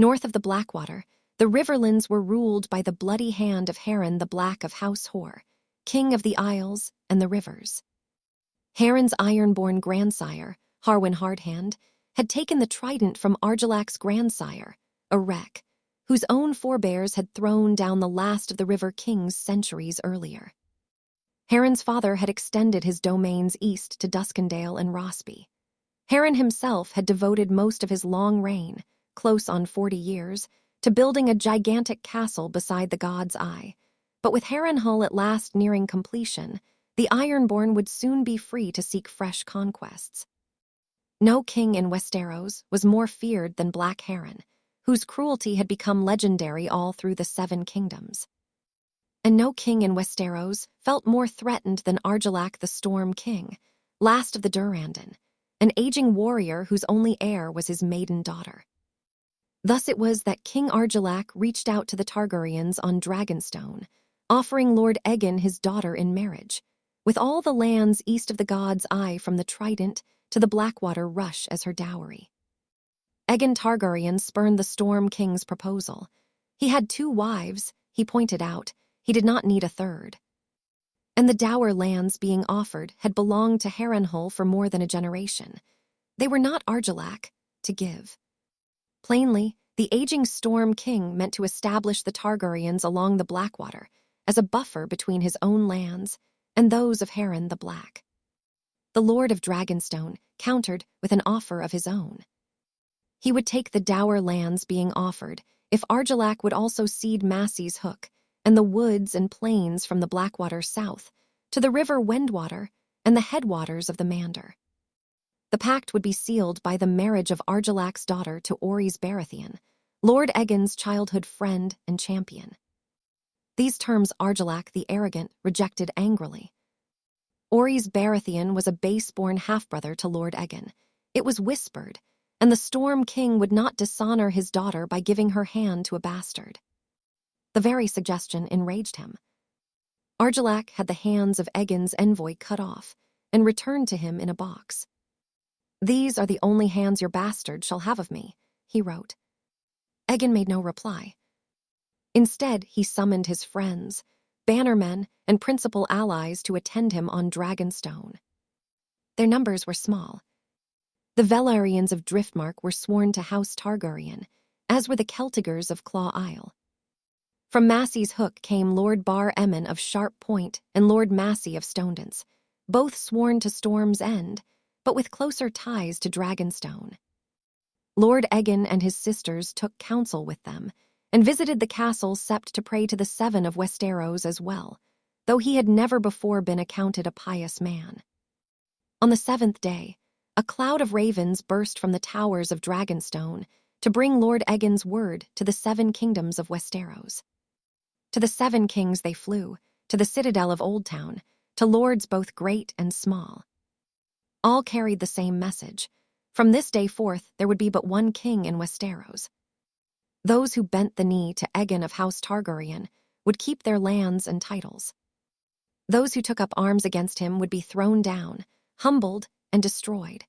North of the Blackwater, the Riverlands were ruled by the bloody hand of Harren the Black of House Hor, king of the Isles and the Rivers. Harren's iron-born grandsire, Harwin Hardhand, had taken the trident from Argilax's grandsire, Erek, whose own forebears had thrown down the last of the River Kings centuries earlier. Harren's father had extended his domains east to Duskendale and Rossby. Harren himself had devoted most of his long reign, close on 40 years, to building a gigantic castle beside the God's Eye. But with Harrenhal at last nearing completion, the Ironborn would soon be free to seek fresh conquests. No king in Westeros was more feared than Black Harren, whose cruelty had become legendary all through the Seven Kingdoms. And no king in Westeros felt more threatened than Argilac the Storm King, last of the Durrandon, an aging warrior whose only heir was his maiden daughter. Thus it was that King Argilac reached out to the Targaryens on Dragonstone, offering Lord Aegon his daughter in marriage, with all the lands east of the God's Eye from the Trident to the Blackwater Rush as her dowry. Aegon Targaryen spurned the Storm King's proposal. He had 2 wives, he pointed out. He did not need a third. And the dower lands being offered had belonged to Harrenhal for more than a generation. They were not Argilac to give. Plainly, the aging Storm King meant to establish the Targaryens along the Blackwater as a buffer between his own lands and those of Harren the Black. The Lord of Dragonstone countered with an offer of his own. He would take the dower lands being offered if Argilac would also cede Massey's Hook and the woods and plains from the Blackwater south to the river Wendwater and the headwaters of the Mander. The pact would be sealed by the marriage of Argilac's daughter to Orys Baratheon, Lord Aegon's childhood friend and champion. These terms Argilac the Arrogant rejected angrily. Orys Baratheon was a base-born half-brother to Lord Aegon. It was whispered, and the Storm King would not dishonor his daughter by giving her hand to a bastard. The very suggestion enraged him. Argilac had the hands of Aegon's envoy cut off and returned to him in a box. "These are the only hands your bastard shall have of me," he wrote. Aegon made no reply. Instead, he summoned his friends, bannermen, and principal allies to attend him on Dragonstone. Their numbers were small. The Valyrians of Driftmark were sworn to House Targaryen, as were the Celtigers of Claw Isle. From Massey's Hook came Lord Bar Emmon of Sharp Point and Lord Massey of Stonedance, both sworn to Storm's End, but with closer ties to Dragonstone. Lord Aegon and his sisters took counsel with them, and visited the castle Sept to pray to the Seven of Westeros as well, though he had never before been accounted a pious man. On the 7th day, a cloud of ravens burst from the towers of Dragonstone to bring Lord Aegon's word to the 7 kingdoms of Westeros. To the 7 kings they flew, to the citadel of Oldtown, to lords both great and small. All carried the same message. From this day forth there would be but one king in Westeros. Those who bent the knee to Aegon of House Targaryen would keep their lands and titles. Those who took up arms against him would be thrown down, humbled, and destroyed.